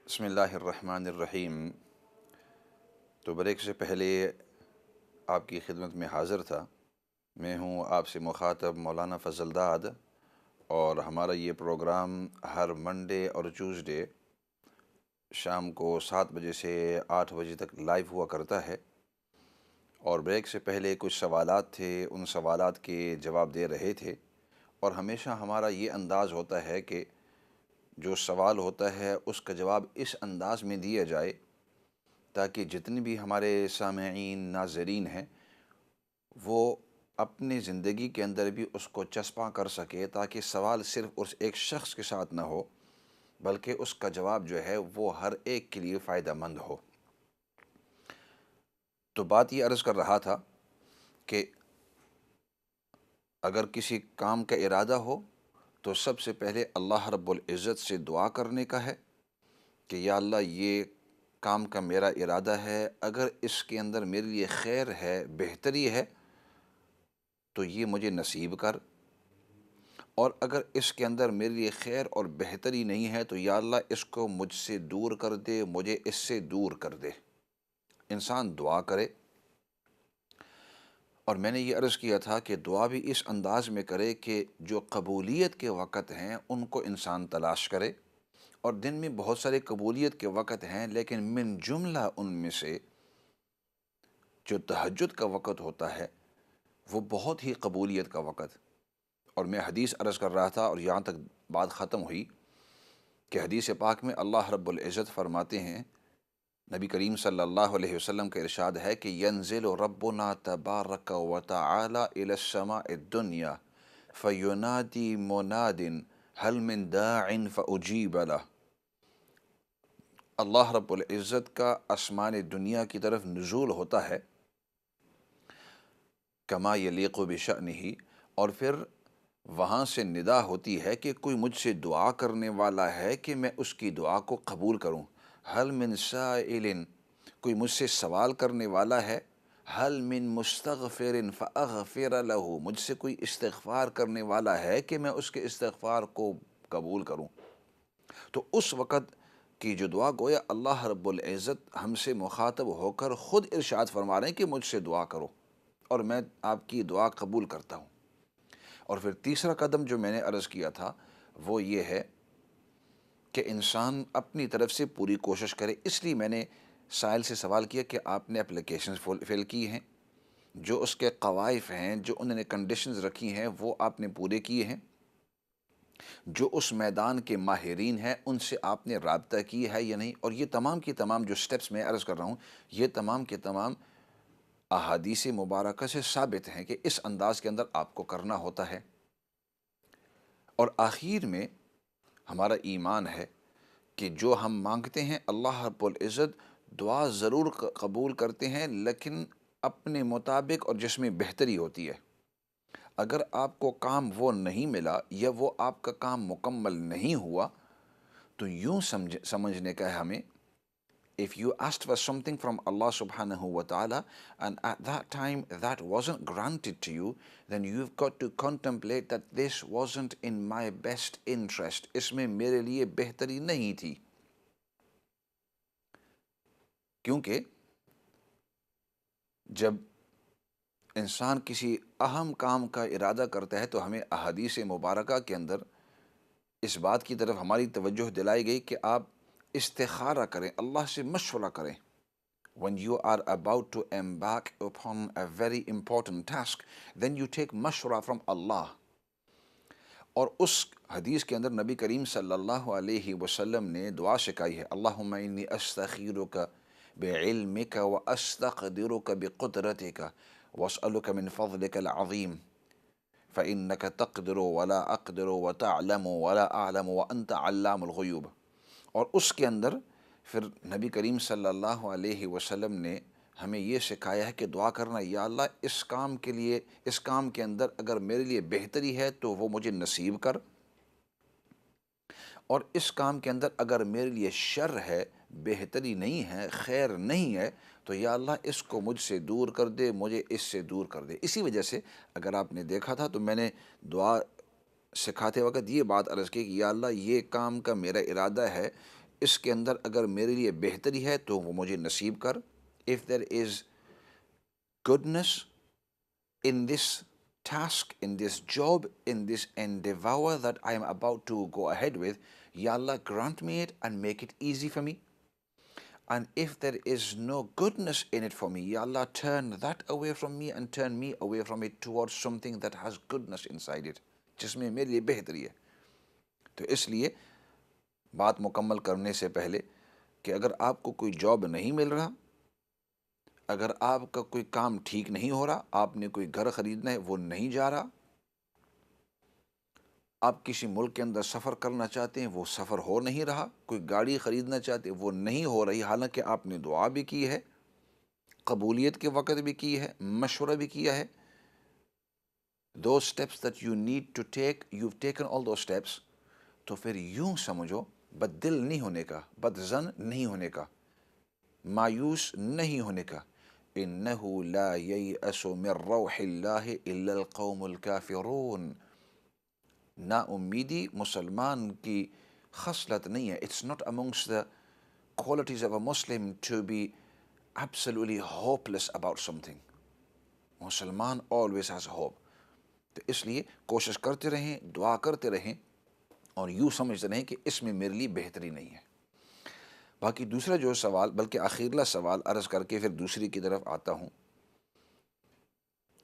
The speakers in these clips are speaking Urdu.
بسم اللہ الرحمن الرحیم۔ تو بریک سے پہلے آپ کی خدمت میں حاضر تھا۔ میں ہوں آپ سے مخاطب مولانا فضل داد، اور ہمارا یہ پروگرام ہر منڈے اور ٹیوزڈے شام کو 7 بجے سے 8 بجے تک لائیو ہوا کرتا ہے۔ اور بریک سے پہلے کچھ سوالات تھے، ان سوالات کے جواب دے رہے تھے، اور ہمیشہ ہمارا یہ انداز ہوتا ہے کہ جو سوال ہوتا ہے اس کا جواب اس انداز میں دیا جائے تاکہ جتنے بھی ہمارے سامعین ناظرین ہیں وہ اپنی زندگی کے اندر بھی اس کو چسپاں کر سکے، تاکہ سوال صرف اس ایک شخص کے ساتھ نہ ہو بلکہ اس کا جواب جو ہے وہ ہر ایک کے لیے فائدہ مند ہو۔ تو بات یہ عرض کر رہا تھا کہ اگر کسی کام کا ارادہ ہو تو سب سے پہلے اللہ رب العزت سے دعا کرنے کا ہے کہ یا اللہ یہ کام کا میرا ارادہ ہے، اگر اس کے اندر میرے لیے خیر ہے، بہتری ہے تو یہ مجھے نصیب کر، اور اگر اس کے اندر میرے لیے خیر اور بہتری نہیں ہے تو یا اللہ اس کو مجھ سے دور کر دے، مجھے اس سے دور کر دے۔ انسان دعا کرے، اور میں نے یہ عرض کیا تھا کہ دعا بھی اس انداز میں کرے کہ جو قبولیت کے وقت ہیں ان کو انسان تلاش کرے، اور دن میں بہت سارے قبولیت کے وقت ہیں لیکن من جملہ ان میں سے جو تہجد کا وقت ہوتا ہے وہ بہت ہی قبولیت کا وقت۔ اور میں حدیث عرض کر رہا تھا اور یہاں تک بات ختم ہوئی کہ حدیث پاک میں اللہ رب العزت فرماتے ہیں، نبی کریم صلی اللہ علیہ وسلم کا ارشاد ہے کہ ینزل ربنا تبارک و تعالی الی السماء الدنیا فینادی مناد هل من داع فاجیب له۔ اللہ رب العزت کا آسمان دنیا کی طرف نزول ہوتا ہے کما یلیق بشأنہ، اور پھر وہاں سے ندا ہوتی ہے کہ کوئی مجھ سے دعا کرنے والا ہے کہ میں اس کی دعا کو قبول کروں۔ حل من سائل، کوئی مجھ سے سوال کرنے والا ہے، حل من مستغفر فاغفر له، مجھ سے کوئی استغفار کرنے والا ہے کہ میں اس کے استغفار کو قبول کروں۔ تو اس وقت کی جو دعا گویا اللہ رب العزت ہم سے مخاطب ہو کر خود ارشاد فرما رہے ہیں کہ مجھ سے دعا کرو اور میں آپ کی دعا قبول کرتا ہوں۔ اور پھر تیسرا قدم جو میں نے عرض کیا تھا وہ یہ ہے کہ انسان اپنی طرف سے پوری کوشش کرے۔ اس لیے میں نے سائل سے سوال کیا کہ آپ نے اپلیکیشنز فل کی ہیں، جو اس کے قوائف ہیں، جو انہوں نے کنڈیشنز رکھی ہیں وہ آپ نے پورے کیے ہیں، جو اس میدان کے ماہرین ہیں ان سے آپ نے رابطہ کی ہے یا نہیں، اور یہ تمام کی تمام جو سٹیپس میں عرض کر رہا ہوں یہ تمام کے تمام احادیث مبارکہ سے ثابت ہیں کہ اس انداز کے اندر آپ کو کرنا ہوتا ہے۔ اور آخر میں ہمارا ایمان ہے کہ جو ہم مانگتے ہیں اللہ رب العزت دعا ضرور قبول کرتے ہیں، لیکن اپنے مطابق اور جس میں بہتری ہوتی ہے۔ اگر آپ کو کام وہ نہیں ملا یا وہ آپ کا کام مکمل نہیں ہوا تو یوں سمجھنے کا ہے ہمیں، if you asked for something from Allah subhanahu wa ta'ala and at that time that wasn't granted to you, then you've got to contemplate that this wasn't in my best interest، اس میں میرے لیے بہتری نہیں تھی۔ کیونکہ جب انسان کسی اہم کام کا ارادہ کرتا ہے تو ہمیں احادیث مبارکہ کے اندر اس بات کی طرف ہماری توجہ دلائی گئی کہ آپ استخارہ کریں، اللہ سے مشورہ کریں۔ When you are about to embark upon a very important task, then you take مشورہ from Allah۔ اور اس حدیث کے اندر نبی کریم صلی اللہ علیہ وسلم نے دعا سکھائی ہے، اللہم انی استخیرک بعلمک واستقدرک بقدرتک واسألک من فضلک العظیم فإنك تقدر ولا أقدر وتعلم ولا أعلم وأنت علام الغیوب۔ اور اس کے اندر پھر نبی کریم صلی اللہ علیہ وسلم نے ہمیں یہ سکھایا ہے کہ دعا کرنا، یا اللہ اس کام کے لیے، اس کام کے اندر اگر میرے لیے بہتری ہے تو وہ مجھے نصیب کر، اور اس کام کے اندر اگر میرے لیے شر ہے، بہتری نہیں ہے، خیر نہیں ہے تو یا اللہ اس کو مجھ سے دور کر دے، مجھے اس سے دور کر دے۔ اسی وجہ سے اگر آپ نے دیکھا تھا تو میں نے دعا سکھاتے وقت یہ بات عرض کی کہ یا اللہ یہ کام کا میرا ارادہ ہے، اس کے اندر اگر میرے لیے بہتری ہے تو وہ مجھے نصیب کر. If there is goodness in this task, in this job, in this endeavor that I am about to go ahead with, Ya Allah, grant me it and make it easy for me. And if there is no goodness in it for me, Ya Allah, turn that away from me and turn me away from it towards something that has goodness inside it, جس میں میرے لیے بہتری ہے. تو اس لیے بات مکمل کرنے سے پہلے کہ اگر آپ کو کوئی جاب نہیں مل رہا، اگر آپ کا کوئی کام ٹھیک نہیں ہو رہا، آپ نے کوئی گھر خریدنا ہے وہ نہیں جا رہا، آپ کسی ملک کے اندر سفر کرنا چاہتے ہیں وہ سفر ہو نہیں رہا، کوئی گاڑی خریدنا چاہتے ہیں وہ نہیں ہو رہی، حالانکہ آپ نے دعا بھی کی ہے، قبولیت کے وقت بھی کی ہے، مشورہ بھی کیا ہے. those steps that you need to take, you've taken all those steps. تو پھر یوں سمجھو، بد دل نہیں ہونے کا، بد زن نہیں ہونے کا، مایوس نہیں ہونے کا. انہو لا ییأس من روح اللہ الا القوم الکافرون. نا امیدی مسلمان کی خصلت نہیں ہے. It's not amongst the qualities of a Muslim to be absolutely hopeless about something. مسلمان always has hope. تو اس لیے کوشش کرتے رہیں، دعا کرتے رہیں، اور یوں سمجھتے رہیں کہ اس میں میرے لیے بہتری نہیں ہے. باقی دوسرا جو سوال، بلکہ آخرلا سوال عرض کر کے پھر دوسری کی طرف آتا ہوں،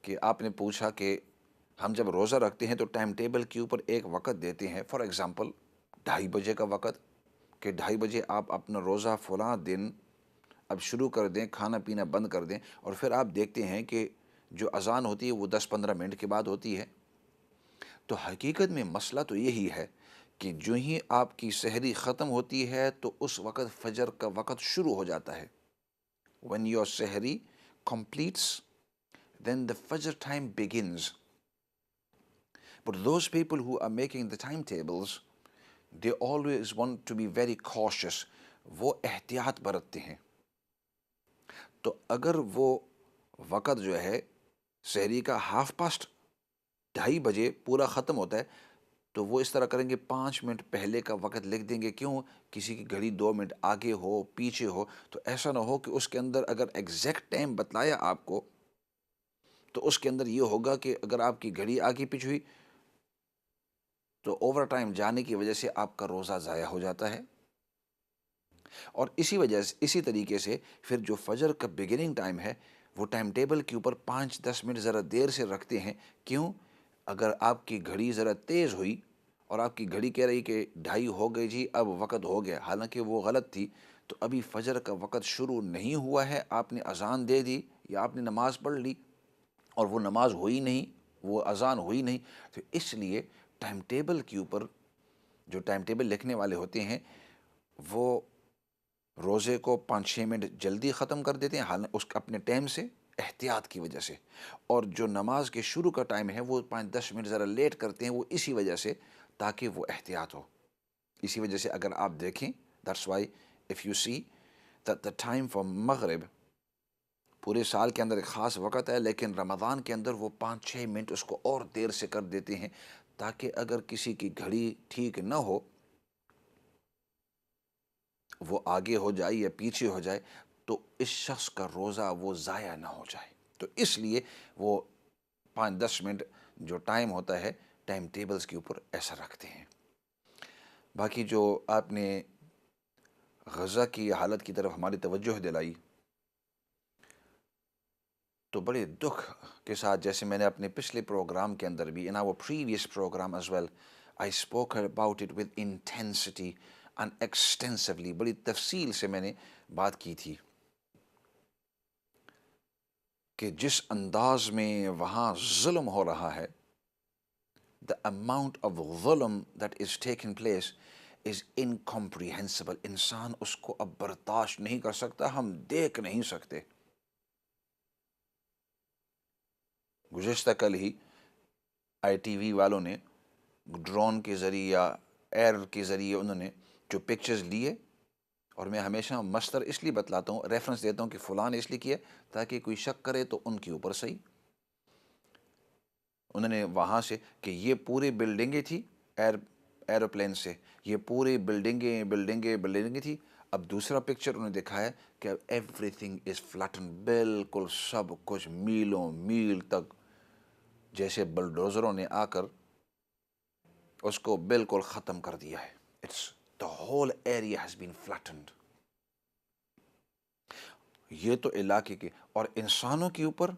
کہ آپ نے پوچھا کہ ہم جب روزہ رکھتے ہیں تو ٹائم ٹیبل کے اوپر ایک وقت دیتے ہیں، فار ایگزامپل 2:30 بجے کا وقت، کہ 2:30 بجے آپ اپنا روزہ فلاں دن اب شروع کر دیں، کھانا پینا بند کر دیں، اور پھر آپ دیکھتے ہیں کہ جو اذان ہوتی ہے وہ 10-15 منٹ کے بعد ہوتی ہے. تو حقیقت میں مسئلہ تو یہی ہے کہ جو ہی آپ کی سحری ختم ہوتی ہے تو اس وقت فجر کا وقت شروع ہو جاتا ہے. when your sehri completes, then the fajr time begins. But those people who are making the timetables, they always want to be very cautious. وہ احتیاط برتتے ہیں. تو اگر وہ وقت جو ہے سحری کا 2:30 بجے پورا ختم ہوتا ہے تو وہ اس طرح کریں گے، 5 منٹ پہلے کا وقت لکھ دیں گے. کیوں؟ کسی کی گھڑی 2 منٹ آگے ہو پیچھے ہو تو ایسا نہ ہو کہ اس کے اندر اگر ایگزیکٹ ٹائم بتلایا آپ کو تو اس کے اندر یہ ہوگا کہ اگر آپ کی گھڑی آگے پیچھے ہوئی تو اوور ٹائم جانے کی وجہ سے آپ کا روزہ ضائع ہو جاتا ہے. اور اسی وجہ سے، اسی طریقے سے پھر جو فجر کا بگننگ ٹائم ہے وہ ٹائم ٹیبل کے اوپر 5-10 منٹ ذرا دیر سے رکھتے ہیں. کیوں؟ اگر آپ کی گھڑی ذرا تیز ہوئی اور آپ کی گھڑی کہہ رہی کہ 2:30 ہو گئی جی اب وقت ہو گیا، حالانکہ وہ غلط تھی، تو ابھی فجر کا وقت شروع نہیں ہوا ہے، آپ نے اذان دے دی یا آپ نے نماز پڑھ لی اور وہ نماز ہوئی نہیں، وہ اذان ہوئی نہیں. تو اس لیے ٹائم ٹیبل کے اوپر جو ٹائم ٹیبل لکھنے والے ہوتے ہیں وہ روزے کو 5-6 منٹ جلدی ختم کر دیتے ہیں، حالانکہ اس اپنے ٹائم سے احتیاط کی وجہ سے، اور جو نماز کے شروع کا ٹائم ہے وہ 5-10 منٹ ذرا لیٹ کرتے ہیں، وہ اسی وجہ سے تاکہ وہ احتیاط ہو. اسی وجہ سے اگر آپ دیکھیں، that's why if you see that the time for مغرب پورے سال کے اندر ایک خاص وقت ہے، لیکن رمضان کے اندر وہ 5-6 منٹ اس کو اور دیر سے کر دیتے ہیں تاکہ اگر کسی کی گھڑی ٹھیک نہ ہو، وہ آگے ہو جائے یا پیچھے ہو جائے، تو اس شخص کا روزہ وہ ضائع نہ ہو جائے. تو اس لیے وہ 5-10 منٹ جو ٹائم ہوتا ہے ٹائم ٹیبلز کے اوپر ایسا رکھتے ہیں. باقی جو آپ نے غزہ کی حالت کی طرف ہماری توجہ دلائی، تو بڑے دکھ کے ساتھ، جیسے میں نے اپنے پچھلے پروگرام کے اندر بھی، in our previous program as well, I spoke about it with intensity and extensively، بڑی تفصیل سے میں نے بات کی تھی کہ جس انداز میں وہاں ظلم ہو رہا ہے، the amount of ظلم that is taking place is incomprehensible. انسان اس کو اب برداشت نہیں کر سکتا، ہم دیکھ نہیں سکتے. گزشتہ کل ہی آئی ٹی وی والوں نے ڈرون کے ذریعے یا ایئر کے ذریعے انہوں نے جو پکچرز لیے، اور میں ہمیشہ مستر اس لیے بتلاتا ہوں، ریفرنس دیتا ہوں کہ فلاں نے اس لیے کیا تاکہ کوئی شک کرے تو ان کے اوپر صحیح. انہوں نے وہاں سے کہ یہ پوری بلڈنگیں تھی، ایروپلین سے، یہ پوری بلڈنگیں تھی. اب دوسرا پکچر انہوں نے دکھایا کہ ایوری تھنگ از فلیٹن، بالکل سب کچھ میلوں میل تک جیسے بلڈوزروں نے آ کر اس کو بالکل ختم کر دیا ہے. It's the whole area has been flattened. یہ تو علاقے کے، اور انسانوں کے اوپر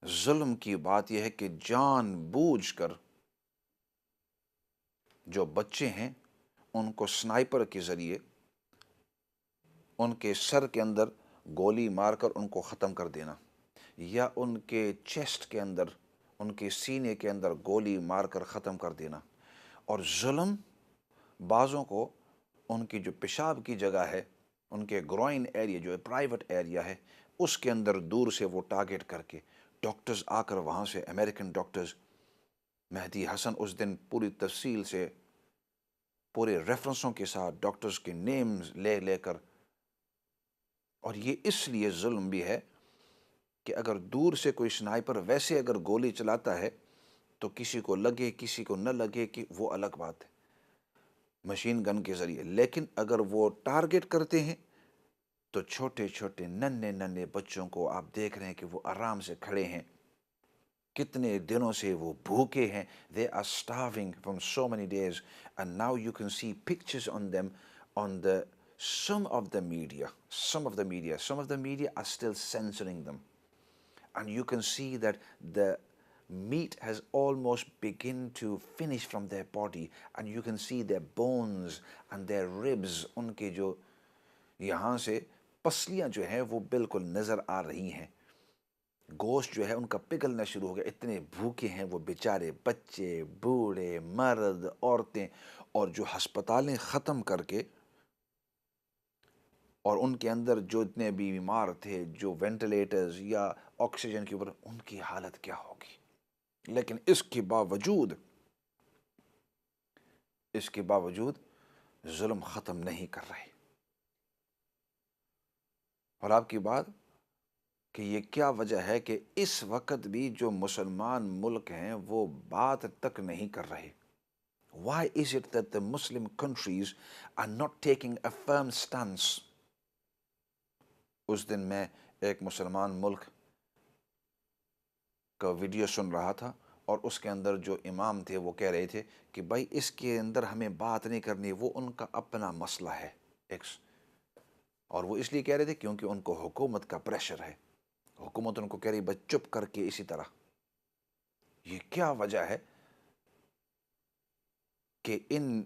ظلم کی بات یہ ہے کہ جان بوجھ کر جو بچے ہیں ان کو سنائپر کے ذریعے ان کے سر کے اندر گولی مار کر ان کو ختم کر دینا، یا ان کے چیسٹ کے اندر، ان کے سینے کے اندر گولی مار کر ختم کر دینا. اور ظلم بعضوں کو ان کی جو پیشاب کی جگہ ہے، ان کے گروئن ایریا جو پرائیویٹ ایریا ہے، اس کے اندر دور سے وہ ٹارگٹ کر کے ڈاکٹرز آ کر وہاں سے، امریکن ڈاکٹرز، مہدی حسن اس دن پوری تفصیل سے پورے ریفرنسوں کے ساتھ ڈاکٹرز کے نیمز لے کر. اور یہ اس لیے ظلم بھی ہے کہ اگر دور سے کوئی سنائپر ویسے اگر گولی چلاتا ہے تو کسی کو لگے کسی کو نہ لگے کہ وہ الگ بات ہے، مشین گن کے ذریعے. لیکن اگر وہ ٹارگٹ کرتے ہیں تو چھوٹے چھوٹے ننے بچوں کو آپ دیکھ رہے ہیں کہ وہ آرام سے کھڑے ہیں، کتنے دنوں سے وہ بھوکے ہیں. they are starving from so many days, and now you can see pictures on them on the some of the media are still censoring them, and you can see that the meat has almost begin to finish from their body, and you can see their bones and their ribs. ان کے جو یہاں سے پسلیاں جو ہیں وہ بالکل نظر آ رہی ہیں، گوشت جو ہے ان کا پگھلنا شروع ہو گیا. اتنے بھوکے ہیں وہ بیچارے، بچے، بوڑھے، مرد، عورتیں. اور جو ہسپتالیں ختم کر کے اور ان کے اندر جو اتنے بیمار تھے، جو وینٹیلیٹرز یا آکسیجن کے اوپر، ان کی حالت کیا ہوگی. لیکن اس کے باوجود ظلم ختم نہیں کر رہے. اور آپ کی بات کہ یہ کیا وجہ ہے کہ اس وقت بھی جو مسلمان ملک ہیں وہ بات تک نہیں کر رہے. Why is it that the Muslim countries are not taking a firm stance? اس دن میں ایک مسلمان ملک کا ویڈیو سن رہا تھا، اور اس کے اندر جو امام تھے وہ کہہ رہے تھے کہ بھائی اس کے اندر ہمیں بات نہیں کرنی، وہ ان کا اپنا مسئلہ ہے. اور وہ اس لیے کہہ رہے تھے کیونکہ ان کو حکومت کا پریشر ہے، حکومت ان کو کہہ رہی بس چپ کر کے اسی طرح. یہ کیا وجہ ہے کہ ان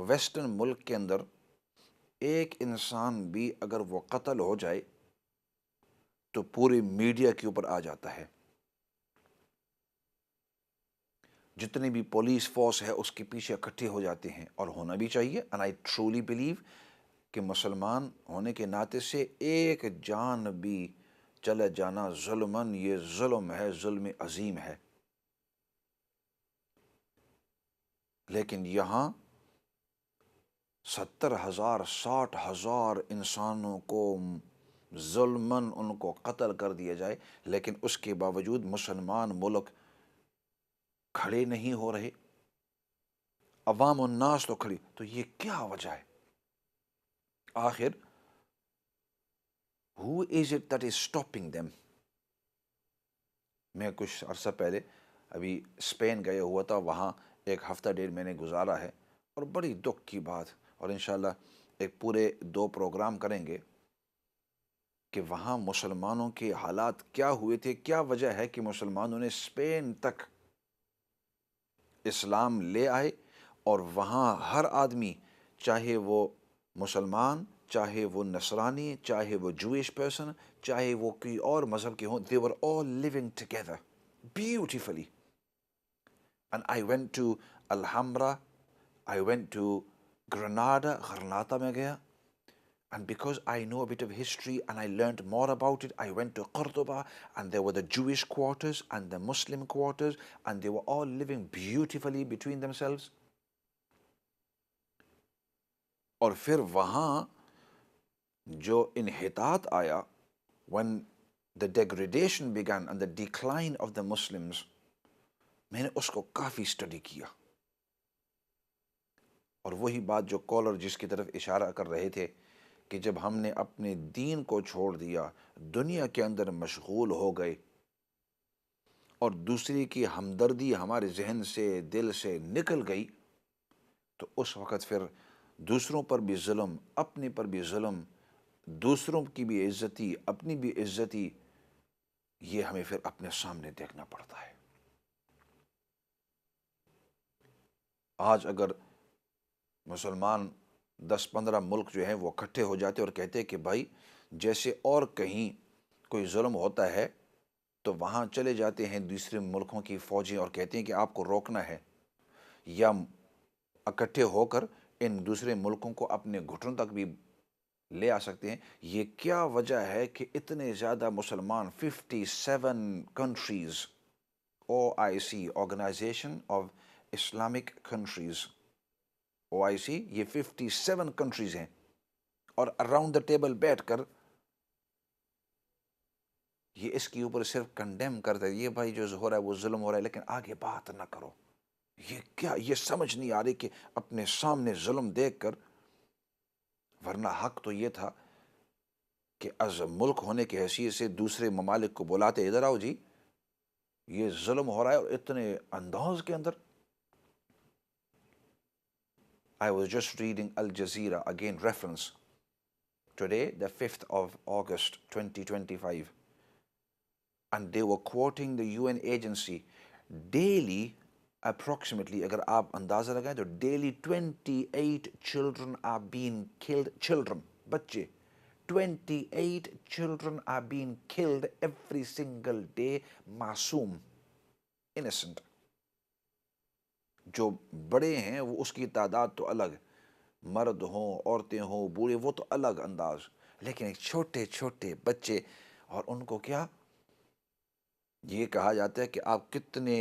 ویسٹرن ملک کے اندر ایک انسان بھی اگر وہ قتل ہو جائے تو پوری میڈیا کے اوپر آ جاتا ہے، جتنی بھی پولیس فورس ہے اس کے پیچھے اکٹھے ہو جاتے ہیں. اور ہونا بھی چاہیے. and I truly believe کہ مسلمان ہونے کے ناطے سے ایک جان بھی چلے جانا ظلمن، یہ ظلم ہے، ظلم عظیم ہے. لیکن یہاں 70,000 60,000 انسانوں کو ظلمن ان کو قتل کر دیا جائے، لیکن اس کے باوجود مسلمان ملک کھڑے نہیں ہو رہے، عوام الناس تو کھڑی. تو یہ کیا وجہ ہے آخر؟ who is it that is stopping them? میں کچھ عرصہ پہلے ابھی اسپین گیا ہوا تھا، وہاں ایک ہفتہ ڈیڑھ میں نے گزارا ہے، اور بڑی دکھ کی بات. اور انشاءاللہ ایک پورے 2 پروگرام کریں گے کہ وہاں مسلمانوں کے حالات کیا ہوئے تھے، کیا وجہ ہے کہ مسلمانوں نے اسپین تک اسلام لے آئے. اور وہاں ہر آدمی، چاہے وہ مسلمان، چاہے وہ نصرانی، چاہے وہ جوئش پرسن، چاہے وہ کوئی اور مذہب کے ہوں، they were all living together beautifully. And I went to Alhambra, I went to Granada, غرناطہ میں گیا. And because I know a bit of history and I learned more about it, I went to Cordoba, and there were the Jewish quarters and the Muslim quarters, and they were all living beautifully between themselves. اور پھر وہاں جو انحطاط آیا، when the degradation began and the decline of the Muslims, میں نے اس کو کافی اسٹڈی کیا، اور وہی بات جو کالر جس کی طرف اشارہ کر رہے تھے کہ جب ہم نے اپنے دین کو چھوڑ دیا، دنیا کے اندر مشغول ہو گئے، اور دوسری کی ہمدردی ہمارے ذہن سے دل سے نکل گئی، تو اس وقت پھر دوسروں پر بھی ظلم، اپنے پر بھی ظلم، دوسروں کی بھی عزتی، اپنی بھی عزتی، یہ ہمیں پھر اپنے سامنے دیکھنا پڑتا ہے۔ آج اگر مسلمان 10-15 ملک جو ہیں وہ اکٹھے ہو جاتے اور کہتے کہ بھائی جیسے اور کہیں کوئی ظلم ہوتا ہے تو وہاں چلے جاتے ہیں دوسرے ملکوں کی فوجیں اور کہتے ہیں کہ آپ کو روکنا ہے، یا اکٹھے ہو کر ان دوسرے ملکوں کو اپنے گھٹنوں تک بھی لے آ سکتے ہیں، یہ کیا وجہ ہے کہ اتنے زیادہ مسلمان 57 countries, O I C organisation of Islamic countries, O I C یہ 57 کنٹریز ہیں، اور اراؤنڈ دا ٹیبل بیٹھ کر یہ اس کے اوپر صرف کنڈیم کرتا ہے، یہ بھائی جو ہو رہا ہے وہ ظلم ہو رہا ہے، لیکن آگے بات نہ کرو۔ یہ کیا، یہ سمجھ نہیں آ رہی کہ اپنے سامنے ظلم دیکھ کر، ورنہ حق تو یہ تھا کہ از ملک ہونے کی حیثیت سے دوسرے ممالک کو بلاتے، ادھر آؤ جی، یہ ظلم ہو رہا ہے، اور اتنے انداز کے اندر۔ I was just reading Al Jazeera, again reference, today the 5th of August 2025, and they were quoting the UN agency. Daily, approximately, اگر آپ اندازہ لگائیں تو daily 28 children are being killed. Children, بچے 28 children are being killed every single day. معصوم، innocent. جو بڑے ہیں وہ اس کی تعداد تو الگ، مرد ہوں، عورتیں ہوں، بوڑھے، وہ تو الگ انداز، لیکن ایک چھوٹے چھوٹے بچے، اور ان کو کیا یہ کہا جاتا ہے کہ آپ کتنے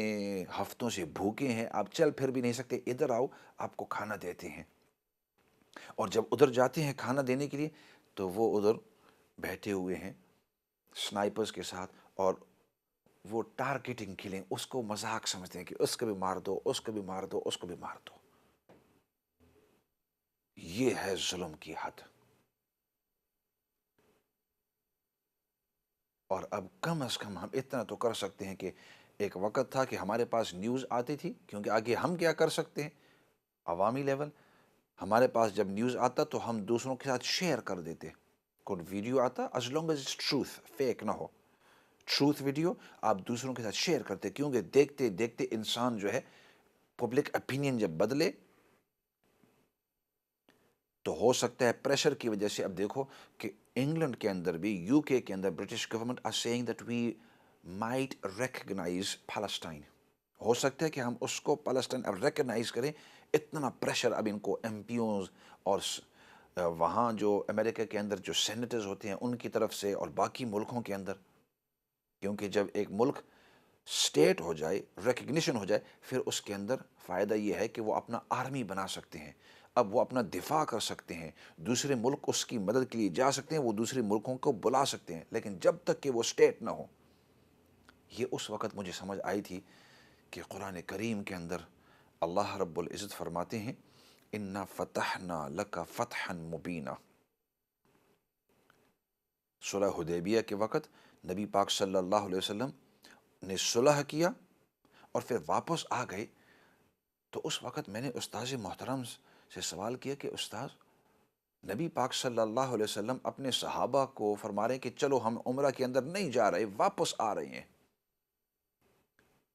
ہفتوں سے بھوکے ہیں، آپ چل پھر بھی نہیں سکتے، ادھر آؤ، آپ کو کھانا دیتے ہیں۔ اور جب ادھر جاتے ہیں کھانا دینے کے لیے تو وہ ادھر بیٹھے ہوئے ہیں سنائپرز کے ساتھ، اور وہ ٹارگیٹنگ کلنگ، اس کو مذاق سمجھتے ہیں کہ اس کو بھی مار دو، اس کو بھی مار دو، اس کو بھی مار دو۔ یہ ہے ظلم کی حد۔ اور اب کم از کم ہم اتنا تو کر سکتے ہیں کہ ایک وقت تھا کہ ہمارے پاس نیوز آتی تھی، کیونکہ آگے ہم کیا کر سکتے ہیں عوامی لیول، ہمارے پاس جب نیوز آتا تو ہم دوسروں کے ساتھ شیئر کر دیتے، کوئی ویڈیو آتا as long as it's truth، fake نہ ہو، ٹروتھ ویڈیو آپ دوسروں کے ساتھ شیئر کرتے، کیونکہ دیکھتے دیکھتے انسان جو ہے پبلک اپینین جب بدلے تو ہو سکتا ہے پریشر کی وجہ سے۔ اب دیکھو کہ انگلینڈ کے اندر بھی، یو کے اندر British government are seeing that we might recognise Palestine, ہو سکتا ہے کہ ہم اس کو پیلسٹائن اب ریکگنائز کریں۔ اتنا پریشر اب ان کو ایم پیوز اور وہاں جو امریکہ کے اندر جو سینیٹرز ہوتے ہیں ان کی طرف سے، اور باقی ملکوں کے اندر، کیونکہ جب ایک ملک اسٹیٹ ہو جائے، ریکگنیشن ہو جائے، پھر اس کے اندر فائدہ یہ ہے کہ وہ اپنا آرمی بنا سکتے ہیں، اب وہ اپنا دفاع کر سکتے ہیں، دوسرے ملک اس کی مدد کے لیے جا سکتے ہیں، وہ دوسرے ملکوں کو بلا سکتے ہیں، لیکن جب تک کہ وہ اسٹیٹ نہ ہو۔ یہ اس وقت مجھے سمجھ آئی تھی کہ قرآن کریم کے اندر اللہ رب العزت فرماتے ہیں اِنَّا فَتَحْنَا لَكَ فَتْحًا مُبِينًا۔ صلح حدیبیہ کے وقت نبی پاک صلی اللہ علیہ وسلم نے صلح کیا اور پھر واپس آ گئے، تو اس وقت میں نے استاذ محترم سے سوال کیا کہ استاذ، نبی پاک صلی اللہ علیہ وسلم اپنے صحابہ کو فرما رہے ہیں کہ چلو ہم عمرہ کے اندر نہیں جا رہے، واپس آ رہے ہیں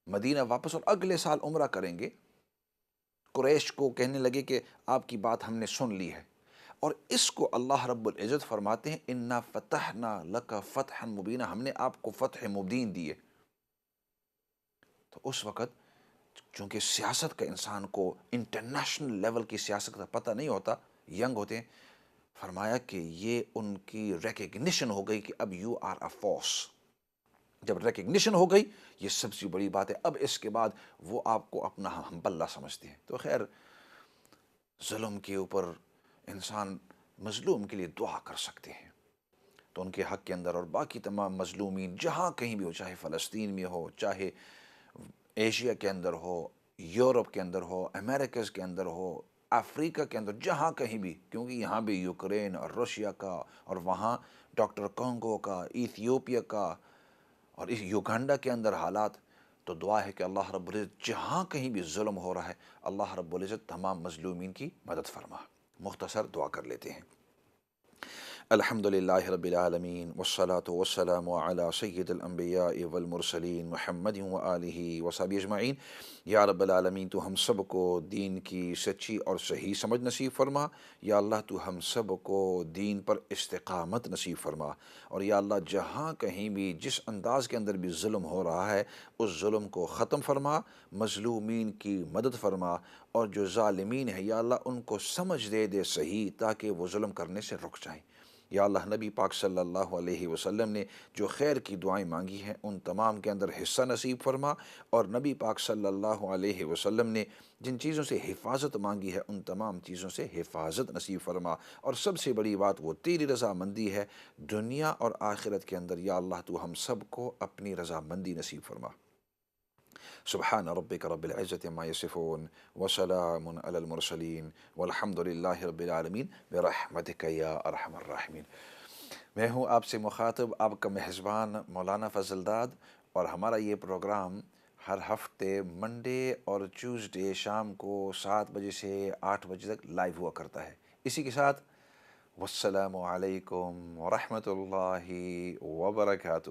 مدینہ واپس، اور اگلے سال عمرہ کریں گے۔ قریش کو کہنے لگے کہ آپ کی بات ہم نے سن لی ہے، اور اس کو اللہ رب العزت فرماتے ہیں اِنَّا فَتَحْنَا لَكَ فَتْحًا مُبِينًا، ہم نے آپ کو فتح مبین دیے۔ تو اس وقت چونکہ سیاست کا انسان کو انٹرنیشنل لیول کی سیاست کا پتہ نہیں ہوتا، ینگ ہوتے ہیں، فرمایا کہ یہ ان کی ریکگنیشن ہو گئی کہ اب یو آر اے فورس۔ جب ریکگنیشن ہو گئی، یہ سب سے بڑی بات ہے، اب اس کے بعد وہ آپ کو اپنا ہم پلہ سمجھتے ہیں۔ تو خیر، ظلم کے اوپر انسان مظلوم کے لیے دعا کر سکتے ہیں، تو ان کے حق کے اندر، اور باقی تمام مظلومین جہاں کہیں بھی ہو، چاہے فلسطین میں ہو، چاہے ایشیا کے اندر ہو، یورپ کے اندر ہو، امریکز کے اندر ہو، افریقہ کے اندر، جہاں کہیں بھی، کیونکہ یہاں بھی یوکرین اور روشیا کا، اور وہاں ڈاکٹر کانگو کا، ایتھیوپیا کا، اور اس یوگنڈا کے اندر حالات، تو دعا ہے کہ اللہ رب العزت جہاں کہیں بھی ظلم ہو رہا ہے، اللہ رب العزت تمام مظلومین کی مدد فرما۔ مختصر دعا کر لیتے ہیں۔ الحمد للہ رب العالمین والصلاة والسلام علی سید الانبیاء والمرسلین محمد وآلہ وصحبہ اجمعین۔ یا رب العالمین تو ہم سب کو دین کی سچی اور صحیح سمجھ نصیب فرما۔ یا اللہ تو ہم سب کو دین پر استقامت نصیب فرما، اور یا اللہ جہاں کہیں بھی جس انداز کے اندر بھی ظلم ہو رہا ہے اس ظلم کو ختم فرما، مظلومین کی مدد فرما، اور جو ظالمین ہیں یا اللہ ان کو سمجھ دے صحیح، تاکہ وہ ظلم کرنے سے رک جائیں۔ یا اللہ نبی پاک صلی اللہ علیہ وسلم نے جو خیر کی دعائیں مانگی ہیں ان تمام کے اندر حصہ نصیب فرما، اور نبی پاک صلی اللہ علیہ وسلم نے جن چیزوں سے حفاظت مانگی ہے ان تمام چیزوں سے حفاظت نصیب فرما، اور سب سے بڑی بات وہ تیری رضامندی ہے دنیا اور آخرت کے اندر۔ یا اللہ تو ہم سب کو اپنی رضامندی نصیب فرما۔ سبحان ربک رب العزت عما یصفون وسلام علی المرسلین والحمد للہ رب العالمین برحمتک یا ارحم الراحمین۔ میں ہوں آپ سے مخاطب، آپ کا میزبان مولانا فضل داد، اور ہمارا یہ پروگرام ہر ہفتے منڈے اور ٹیوزڈے شام کو 7 بجے سے 8 بجے تک لائیو ہوا کرتا ہے۔ اسی کے ساتھ والسلام علیکم ورحمۃ اللہ وبرکاتہ۔